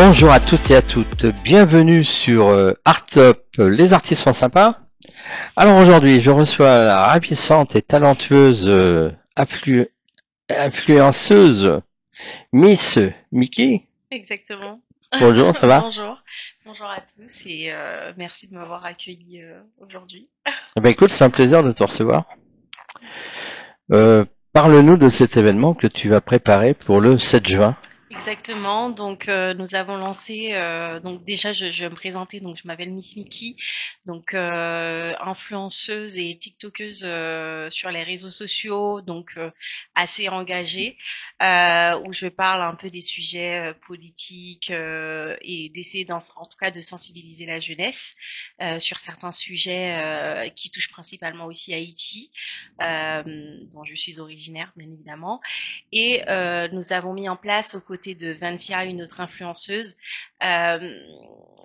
Bonjour à tous et à toutes, bienvenue sur Arttop, les artistes sont sympas. Alors aujourd'hui, je reçois la ravissante et talentueuse influenceuse Miss Mickey. Exactement. Bonjour, ça va? Bonjour. Bonjour à tous et merci de m'avoir accueilli aujourd'hui. Eh ben écoute, c'est un plaisir de te recevoir. Parle-nous de cet événement que tu vas préparer pour le 7 juin. Exactement. Donc nous avons lancé donc déjà je vais me présenter, donc je m'appelle Miss Mickey, donc influenceuse et TikTokeuse sur les réseaux sociaux, donc assez engagée, où je parle un peu des sujets politiques et d'essayer en tout cas de sensibiliser la jeunesse sur certains sujets qui touchent principalement aussi Haïti, dont je suis originaire bien évidemment. Et nous avons mis en place aux côtés de Vancia, une autre influenceuse,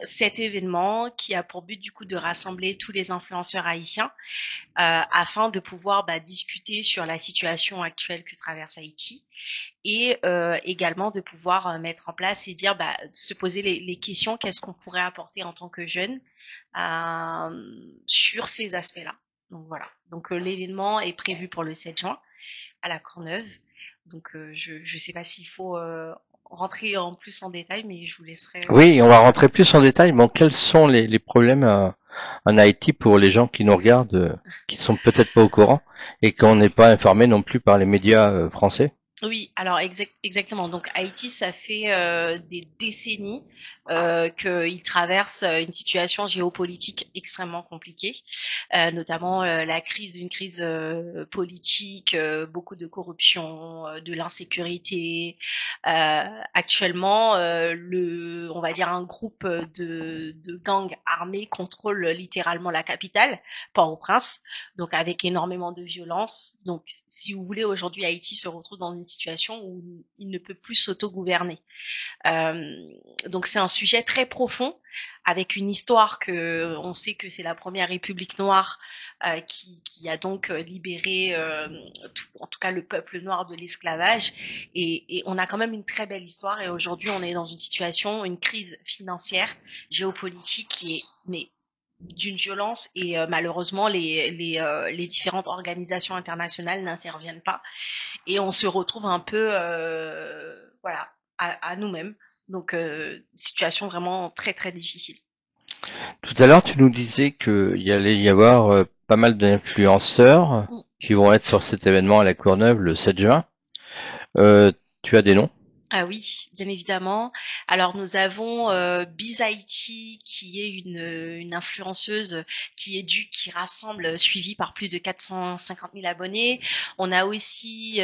cet événement qui a pour but du coup de rassembler tous les influenceurs haïtiens afin de pouvoir discuter sur la situation actuelle que traverse Haïti et également de pouvoir mettre en place et dire se poser les questions, qu'est-ce qu'on pourrait apporter en tant que jeune sur ces aspects-là. Donc voilà. Donc l'événement est prévu pour le 7 juin à la Courneuve. Donc je sais pas s'il faut rentrer en plus en détail, mais je vous laisserai. Oui, on va rentrer plus en détail. Bon, quels sont les problèmes en Haïti pour les gens qui nous regardent, qui sont peut-être pas au courant et qu'on n'est pas informé non plus par les médias français? Oui, alors exactement. Donc Haïti, ça fait des décennies qu'il traverse une situation géopolitique extrêmement compliquée, notamment une crise politique, beaucoup de corruption, de l'insécurité. Actuellement, on va dire un groupe de gangs armés contrôle littéralement la capitale, Port-au-Prince, donc avec énormément de violence. Donc, si vous voulez, aujourd'hui, Haïti se retrouve dans une situation où il ne peut plus s'auto-gouverner. Donc c'est un sujet très profond, avec une histoire que on sait que c'est la première république noire qui a donc libéré en tout cas le peuple noir de l'esclavage, et on a quand même une très belle histoire, et aujourd'hui on est dans une situation, une crise financière, géopolitique qui est mais d'une violence, et malheureusement les différentes organisations internationales n'interviennent pas, et on se retrouve un peu voilà à nous-mêmes. Donc situation vraiment très très difficile. Tout à l'heure, tu nous disais qu'il allait y avoir pas mal d'influenceurs Mm. qui vont être sur cet événement à la Courneuve le 7 juin. Euh, Tu as des noms? Ah oui, bien évidemment. Alors nous avons Biz Haïti, qui est une influenceuse qui rassemble, suivie par plus de 450 000 abonnés. On a aussi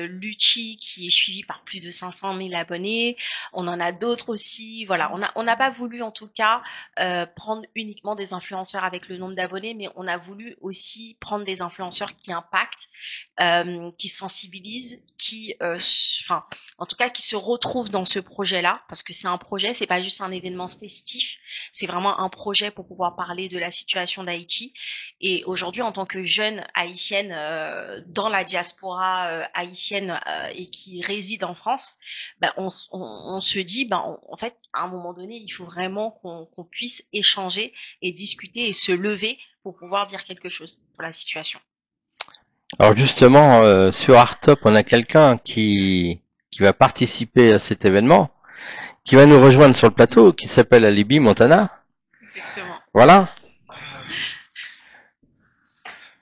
Lucci, qui est suivi par plus de 500 000 abonnés. On en a d'autres aussi. Voilà, on n'a pas voulu en tout cas prendre uniquement des influenceurs avec le nombre d'abonnés, mais on a voulu aussi prendre des influenceurs qui impactent, qui sensibilisent, enfin en tout cas qui se retrouvent dans ce projet-là, parce que c'est un projet, c'est pas juste un événement festif, c'est vraiment un projet pour pouvoir parler de la situation d'Haïti. Et aujourd'hui, en tant que jeune haïtienne dans la diaspora haïtienne et qui réside en France, on se dit, en fait, à un moment donné, il faut vraiment qu'on puisse échanger et discuter et se lever pour pouvoir dire quelque chose pour la situation. Alors justement, sur Arttop, on a quelqu'un qui va participer à cet événement, qui va nous rejoindre sur le plateau, qui s'appelle Alibi Montana. Exactement. Voilà.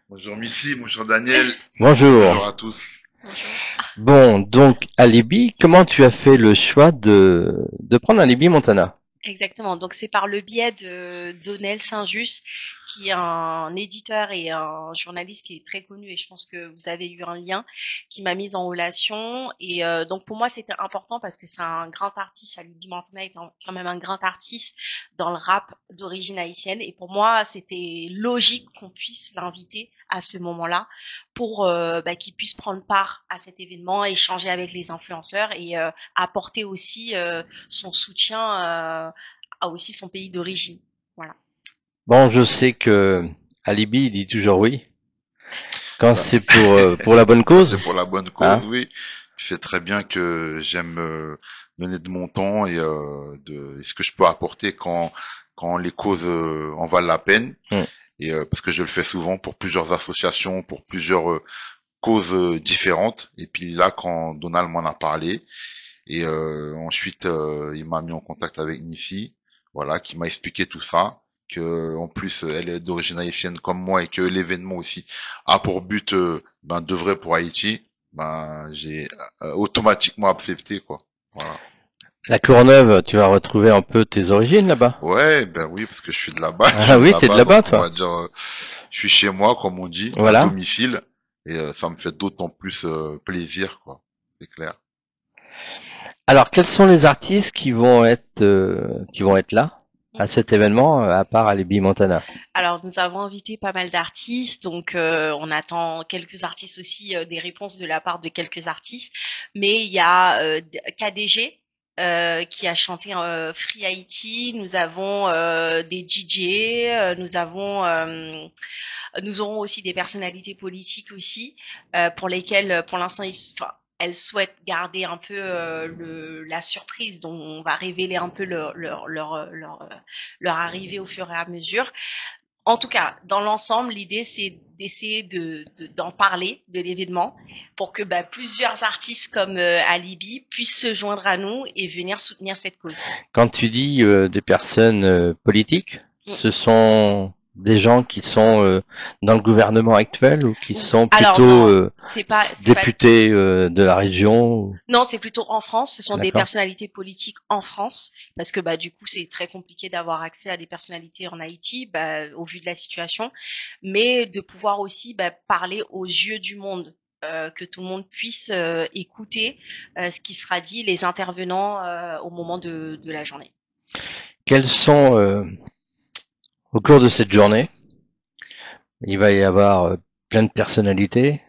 Bonjour Missy, bonjour Daniel, bonjour Bonjour. à tous. Bonjour. Bon, donc Alibi, comment tu as fait le choix de prendre Alibi Montana? Exactement. Donc c'est par le biais de Donnel Saint-Just, qui est un éditeur et un journaliste qui est très connu, et je pense que vous avez eu un lien, qui m'a mise en relation. Et donc pour moi c'était important parce que c'est un grand artiste, Ali Mantena est quand même un grand artiste dans le rap d'origine haïtienne, et pour moi c'était logique qu'on puisse l'inviter à ce moment-là pour qu'il puisse prendre part à cet événement, échanger avec les influenceurs et apporter aussi son soutien à aussi son pays d'origine. Voilà. Bon, je sais que Alibi il dit toujours oui quand Bah, c'est pour la bonne quand c'est cause, pour la bonne cause, hein. oui. Tu sais très bien que j'aime donner de mon temps et de ce que je peux apporter quand les causes en valent la peine. Et parce que je le fais souvent pour plusieurs associations, pour plusieurs causes différentes. Et puis là, quand Donald m'en a parlé, et ensuite il m'a mis en contact avec une fille, voilà, qui m'a expliqué tout ça, que en plus elle est d'origine haïtienne comme moi et que l'événement aussi a pour but d'œuvrer pour Haïti. J'ai automatiquement accepté, quoi. Voilà. La Courneuve, tu vas retrouver un peu tes origines là-bas? Ouais, ben oui, parce que je suis de là-bas. Ah oui, t'es de là-bas, toi. On va dire, je suis chez moi, comme on dit, voilà. À domicile, et ça me fait d'autant plus plaisir, quoi. C'est clair. Alors, quels sont les artistes qui vont être là à cet événement, à part Alibi Montana? Alors, nous avons invité pas mal d'artistes, donc on attend quelques artistes aussi, des réponses de la part de quelques artistes. Mais il y a KDG qui a chanté Free Haiti. Nous avons des DJ, nous aurons aussi des personnalités politiques aussi, pour lesquelles, pour l'instant, elles souhaitent garder un peu la surprise, donc on va révéler un peu leur arrivée au fur et à mesure. En tout cas, dans l'ensemble, l'idée c'est d'essayer d'en parler de l'événement pour que plusieurs artistes comme Alibi puissent se joindre à nous et venir soutenir cette cause. Quand tu dis des personnes politiques, ce sont des gens qui sont dans le gouvernement actuel ou qui sont plutôt députés de la région? Non, c'est plutôt en France. Ce sont des personnalités politiques en France, parce que du coup c'est très compliqué d'avoir accès à des personnalités en Haïti, au vu de la situation, mais de pouvoir aussi parler aux yeux du monde. Que tout le monde puisse écouter ce qui sera dit, les intervenants au moment de la journée. Quels sont au cours de cette journée, il va y avoir plein de personnalités.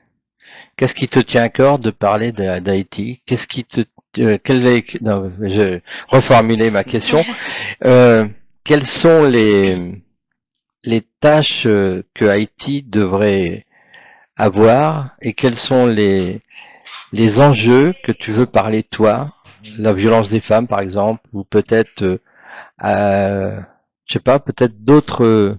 Qu'est-ce qui te tient à cœur de parler d'Haïti? Qu'est-ce qui te non, je vais reformuler ma question. Quelles sont les tâches que Haïti devrait avoir et quels sont les enjeux que tu veux parler toi? La violence des femmes, par exemple, ou peut-être je sais pas, peut-être d'autres.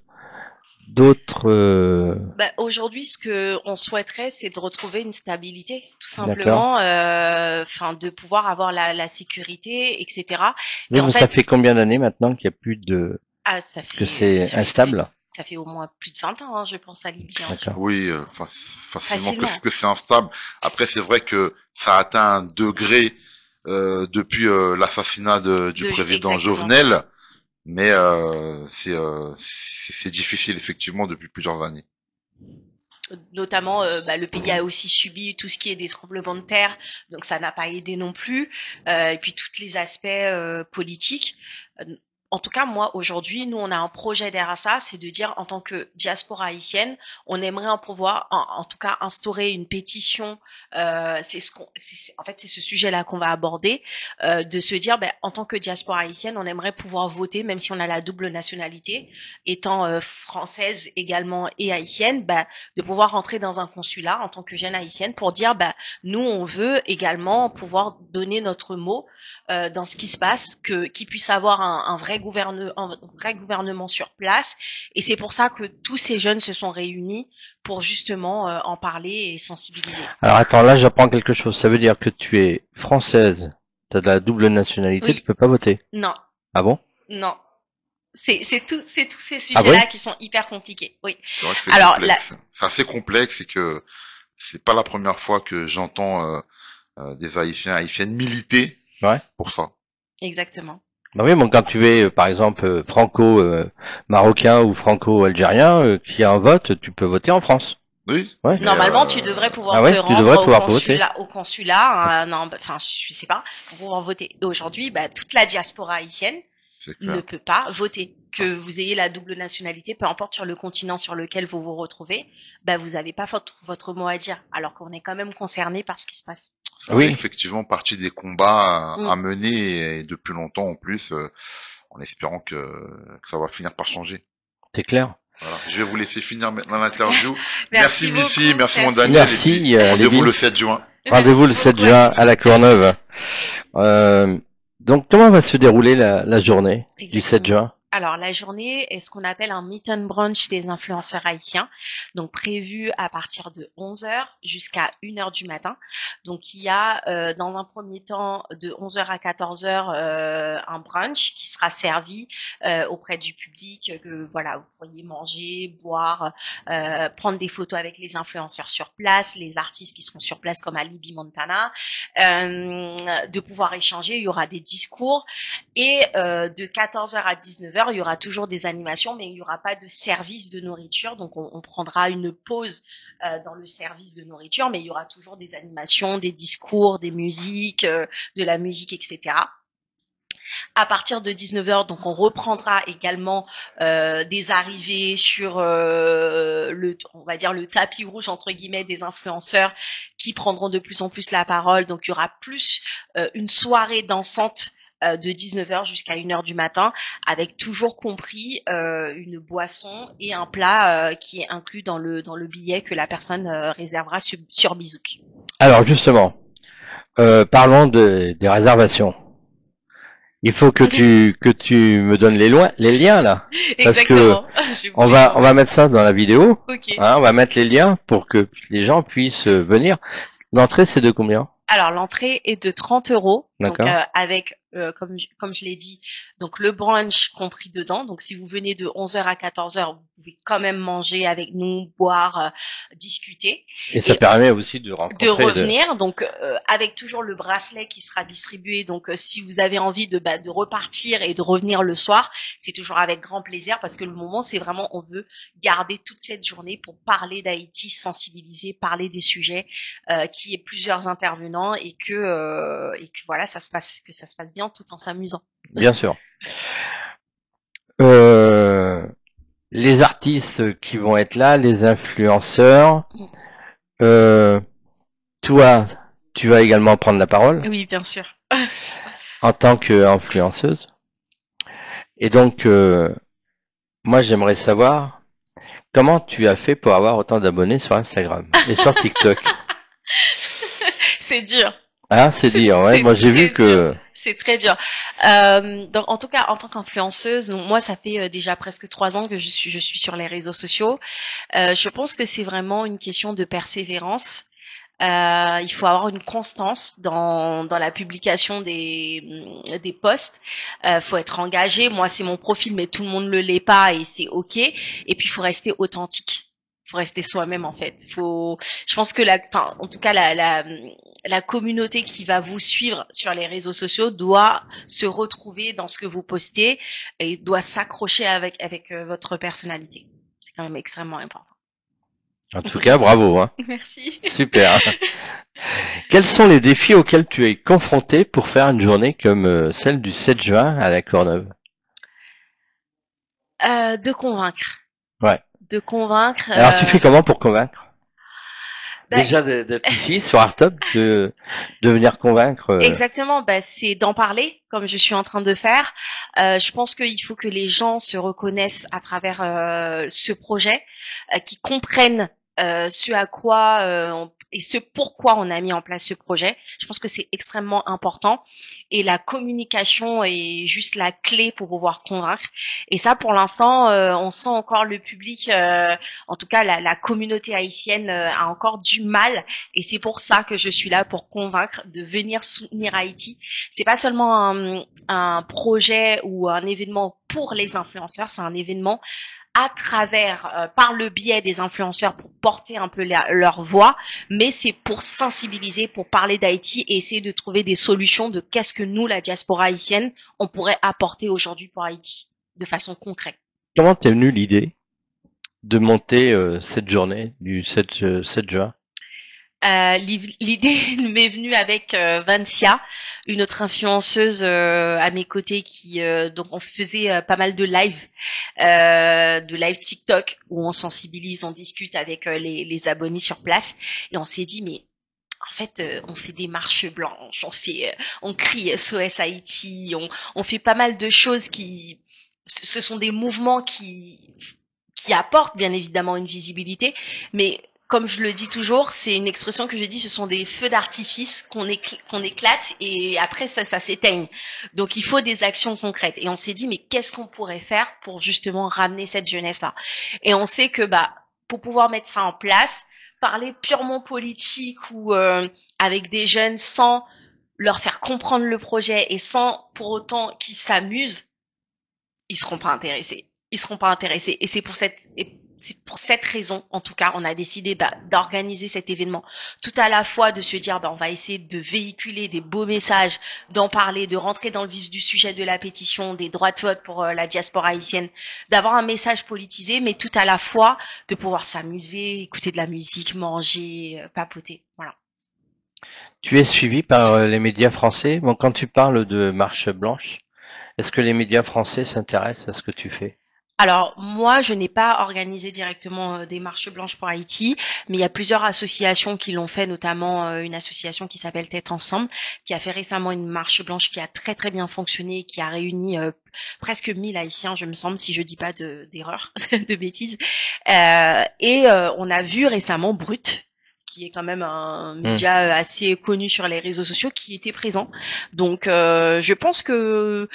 Aujourd'hui, ce que on souhaiterait, c'est de retrouver une stabilité, tout simplement, de pouvoir avoir la sécurité, etc. Mais ça fait combien d'années maintenant qu'il n'y a plus de que c'est instable? Ça fait au moins plus de 20 ans, je pense, à Libye. Oui, facilement que c'est instable. Après, c'est vrai que ça a atteint un degré depuis l'assassinat du président Jovenel. Mais c'est difficile effectivement depuis plusieurs années. Notamment, le pays a aussi subi tout ce qui est des tremblements de terre, donc ça n'a pas aidé non plus. Et puis tous les aspects politiques. En tout cas, moi, aujourd'hui, nous, on a un projet derrière ça, c'est de dire, en tant que diaspora haïtienne, on aimerait en pouvoir, en tout cas, instaurer une pétition. En fait, c'est ce sujet-là qu'on va aborder, de se dire, en tant que diaspora haïtienne, on aimerait pouvoir voter, même si on a la double nationalité, étant française également et haïtienne, de pouvoir rentrer dans un consulat en tant que jeune haïtienne pour dire, nous, on veut également pouvoir donner notre mot dans ce qui se passe, qu'il puisse avoir un vrai gouvernement sur place, et c'est pour ça que tous ces jeunes se sont réunis pour justement en parler et sensibiliser. Alors attends, là j'apprends quelque chose, ça veut dire que tu es française, tu as de la double nationalité, tu peux pas voter? Non. Ah bon? Non. C'est tous ces sujets-là qui sont hyper compliqués. Oui. C'est vrai que c'est complexe. C'est assez complexe et que c'est pas la première fois que j'entends des haïtiennes militer pour ça. Exactement. Oui, bon, quand tu es, par exemple, franco-marocain ou franco-algérien, qui a un vote, tu peux voter en France. Oui. Ouais. Normalement, tu devrais pouvoir te rendre au consulat, je sais pas, pour pouvoir voter. Aujourd'hui, toute la diaspora haïtienne ne peut pas voter. Que vous ayez la double nationalité, peu importe sur le continent sur lequel vous vous retrouvez, vous n'avez pas votre mot à dire, alors qu'on est quand même concerné par ce qui se passe. Ça fait effectivement partie des combats à mener et depuis longtemps en plus, en espérant que ça va finir par changer. C'est clair. Voilà. Je vais vous laisser finir maintenant l'interview. Merci Missy, merci mon Daniel. Merci. Rendez-vous le 7 juin. Rendez-vous le 7 juin à la Courneuve. Donc, comment va se dérouler la journée du 7 Exactement. juin? Alors, la journée est ce qu'on appelle un meet and brunch des influenceurs haïtiens, donc prévu à partir de 11 heures jusqu'à 1 heure du matin. Donc, il y a dans un premier temps de 11 heures à 14 heures un brunch qui sera servi auprès du public, que voilà, vous pourriez manger, boire, prendre des photos avec les influenceurs sur place, les artistes qui seront sur place comme Alibi Montana, de pouvoir échanger. Il y aura des discours et de 14 heures à 19 heures, il y aura toujours des animations, mais il n'y aura pas de service de nourriture. Donc, on prendra une pause dans le service de nourriture, mais il y aura toujours des animations, des discours, des musiques, de la musique, etc. À partir de 19 heures, donc on reprendra également des arrivées sur on va dire le tapis rouge entre guillemets des influenceurs qui prendront de plus en plus la parole. Donc il y aura plus une soirée dansante de 19 heures jusqu'à 1 heure du matin, avec toujours compris une boisson et un plat qui est inclus dans le billet que la personne réservera sur Bizouk. Alors, justement, parlons des réservations. Il faut que tu me donnes les liens là, parce Exactement. que on va mettre ça dans la vidéo. Ok. Hein, on va mettre les liens pour que les gens puissent venir. L'entrée, c'est de combien? Alors l'entrée est de 30 €, donc D'accord. avec comme je l'ai dit, donc le brunch compris dedans. Donc si vous venez de 11 heures à 14 heures, vous pouvez quand même manger avec nous, boire, discuter Et ça et permet aussi de rencontrer. de revenir. Donc avec toujours le bracelet qui sera distribué. Donc si vous avez envie de repartir et de revenir le soir, c'est toujours avec grand plaisir, parce que le moment c'est vraiment, on veut garder toute cette journée pour parler d'Haïti, sensibiliser, parler des sujets, qu'il y ait plusieurs intervenants et que voilà, ça se passe bien tout en s'amusant. Bien sûr. Les artistes qui vont être là, les influenceurs. Toi, tu vas également prendre la parole Oui, bien sûr. en tant qu'influenceuse. Et donc, moi, j'aimerais savoir comment tu as fait pour avoir autant d'abonnés sur Instagram et sur TikTok. C'est dur. Ah, c'est dire, ouais. Moi, j'ai vu que... C'est très dur. Donc, en tout cas, en tant qu'influenceuse, donc moi, ça fait déjà presque 3 ans que je suis sur les réseaux sociaux. Je pense que c'est vraiment une question de persévérance. Il faut avoir une constance dans la publication des posts. Faut être engagé. Moi, c'est mon profil, mais tout le monde le l'est pas et c'est ok. Et puis, il faut rester authentique. Faut rester soi-même en fait. Je pense que en tout cas la communauté qui va vous suivre sur les réseaux sociaux doit se retrouver dans ce que vous postez et doit s'accrocher avec votre personnalité. C'est quand même extrêmement important. En tout cas, bravo. Hein. Merci. Super. Quels sont les défis auxquels tu es confronté pour faire une journée comme celle du 7 juin à la Courneuve? De convaincre. Ouais. De convaincre. Alors, tu fais comment pour convaincre? Bah, déjà d'être ici sur Artop, de venir convaincre. Exactement, c'est d'en parler comme je suis en train de faire. Je pense qu'il faut que les gens se reconnaissent à travers ce projet, qu'ils comprennent ce à quoi et ce pourquoi on a mis en place ce projet. Je pense que c'est extrêmement important et la communication est juste la clé pour pouvoir convaincre. Et ça, pour l'instant, on sent encore le public, en tout cas la communauté haïtienne a encore du mal. Et c'est pour ça que je suis là pour convaincre de venir soutenir Haïti. C'est pas seulement un projet ou un événement pour les influenceurs, c'est un événement à travers, par le biais des influenceurs pour porter un peu leur voix, mais c'est pour sensibiliser, pour parler d'Haïti et essayer de trouver des solutions de qu'est-ce que nous, la diaspora haïtienne, on pourrait apporter aujourd'hui pour Haïti, de façon concrète. Comment t'es venue l'idée de monter cette journée du 7 juin? L'idée m'est venue avec Vancia, une autre influenceuse à mes côtés qui donc on faisait pas mal de live TikTok où on sensibilise, on discute avec les abonnés sur place et on s'est dit mais en fait on fait des marches blanches, on crie SOS Haïti, on fait pas mal de choses qui ce sont des mouvements qui apportent bien évidemment une visibilité, mais comme je le dis toujours, c'est une expression que je dis, ce sont des feux d'artifice qu'on éclate et après ça s'éteigne. Donc il faut des actions concrètes. Et on s'est dit, mais qu'est-ce qu'on pourrait faire pour justement ramener cette jeunesse-là? Et on sait que pour pouvoir mettre ça en place, parler purement politique ou avec des jeunes sans leur faire comprendre le projet et sans pour autant qu'ils s'amusent, ils seront pas intéressés. Et c'est pour cette raison, en tout cas, on a décidé d'organiser cet événement. Tout à la fois de se dire, on va essayer de véhiculer des beaux messages, d'en parler, de rentrer dans le vif du sujet de la pétition, des droits de vote pour la diaspora haïtienne, d'avoir un message politisé, mais tout à la fois de pouvoir s'amuser, écouter de la musique, manger, papoter. Voilà. Tu es suivi par les médias français. Bon, quand tu parles de marche blanche, est-ce que les médias français s'intéressent à ce que tu fais? Alors moi, je n'ai pas organisé directement des marches blanches pour Haïti, mais il y a plusieurs associations qui l'ont fait, notamment une association qui s'appelle Tête Ensemble, qui a fait récemment une marche blanche qui a très très bien fonctionné, qui a réuni presque 1000 Haïtiens, je me semble, si je dis pas d'erreur, de bêtises. On a vu récemment Brut, qui est quand même un média assez connu sur les réseaux sociaux, qui était présent. Donc, je pense que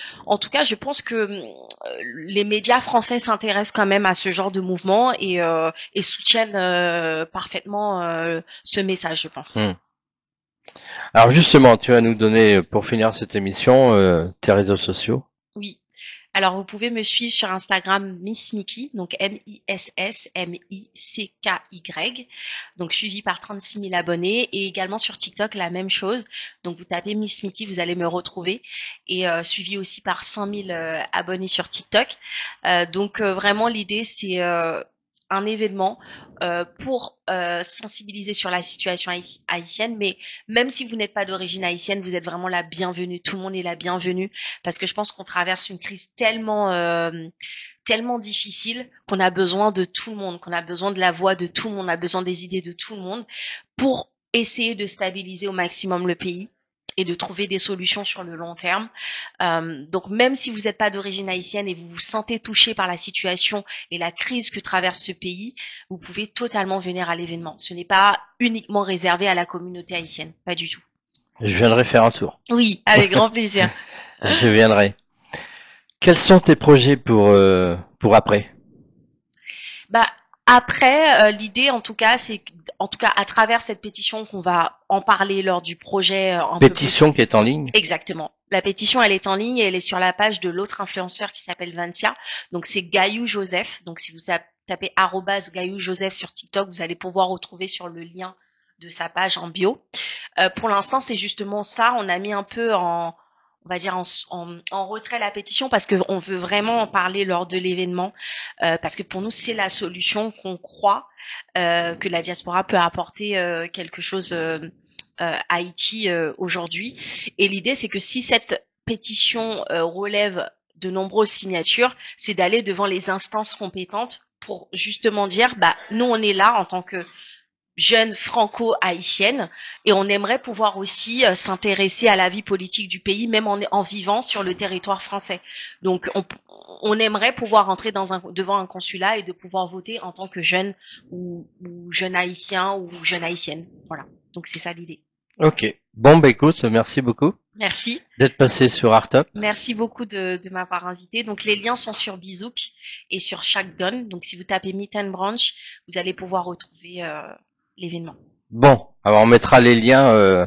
les médias français s'intéressent quand même à ce genre de mouvement et soutiennent parfaitement ce message, je pense. Alors justement, tu vas nous donner, pour finir cette émission, tes réseaux sociaux. Oui. Alors, vous pouvez me suivre sur Instagram Miss Mickey, donc MISSMICKY, donc suivi par 36 000 abonnés, et également sur TikTok, la même chose. Donc, vous tapez Miss Mickey, vous allez me retrouver, et suivi aussi par 5 000 abonnés sur TikTok. Donc, vraiment, l'idée, c'est un événement pour sensibiliser sur la situation haïtienne, mais même si vous n'êtes pas d'origine haïtienne, vous êtes vraiment la bienvenue. Tout le monde est la bienvenue parce que je pense qu'on traverse une crise tellement difficile qu'on a besoin de tout le monde, qu'on a besoin de la voix de tout le monde, on a besoin des idées de tout le monde pour essayer de stabiliser au maximum le pays et de trouver des solutions sur le long terme. Donc même si vous n'êtes pas d'origine haïtienne et vous vous sentez touché par la situation et la crise que traverse ce pays, vous pouvez totalement venir à l'événement. Ce n'est pas uniquement réservé à la communauté haïtienne, pas du tout. Je viendrai faire un tour. Oui, avec grand plaisir. Je viendrai. Quels sont tes projets pour après? Après, l'idée, en tout cas, c'est à travers cette pétition qu'on va en parler lors du projet. Pétition qui est en ligne. Exactement. La pétition, elle est en ligne et elle est sur la page de l'autre influenceur qui s'appelle Vantia. Donc c'est Gaillou Joseph. Donc si vous tapez @Gaillou Joseph sur TikTok, vous allez pouvoir retrouver sur le lien de sa page en bio. Pour l'instant, c'est justement ça. On a mis un peu en retrait la pétition parce que on veut vraiment en parler lors de l'événement, parce que pour nous c'est la solution qu'on croit que la diaspora peut apporter quelque chose à Haïti aujourd'hui. Et l'idée c'est que si cette pétition relève de nombreuses signatures, c'est d'aller devant les instances compétentes pour justement dire nous on est là en tant que jeune franco-haïtienne et on aimerait pouvoir aussi s'intéresser à la vie politique du pays même en vivant sur le territoire français. Donc on aimerait pouvoir entrer devant un consulat et de pouvoir voter en tant que jeune ou jeune haïtien ou jeune haïtienne. Voilà. Donc c'est ça l'idée. Ok. Bon écoute, merci beaucoup. Merci. D'être passé sur Artop. Merci beaucoup de m'avoir invité. Donc les liens sont sur Bizouk et sur Shakdon. Donc si vous tapez Meet and Branch, vous allez pouvoir retrouver l'événement. Bon, alors on mettra les liens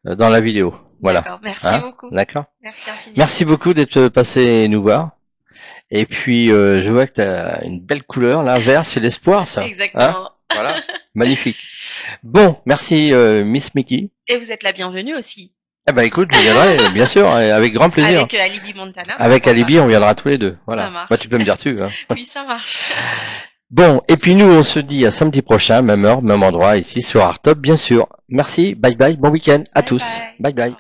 dans la vidéo. Voilà. D'accord, merci beaucoup. D'accord. Merci infiniment. Merci beaucoup d'être passé nous voir. Et puis je vois que tu as une belle couleur, là, vert, c'est l'espoir ça. Exactement. Voilà, magnifique. Bon, merci Miss Mickey. Et vous êtes la bienvenue aussi. Eh ben écoute, je viendrai, bien sûr, avec grand plaisir. Avec Alibi Montana. Avec Alibi, on viendra tous les deux. Voilà. Ça marche. Tu peux me dire tu. Oui, ça marche. Bon, et puis nous, on se dit à samedi prochain, même heure, même endroit, ici sur Artop, bien sûr. Merci, bye bye, bon week-end à tous. Bye bye.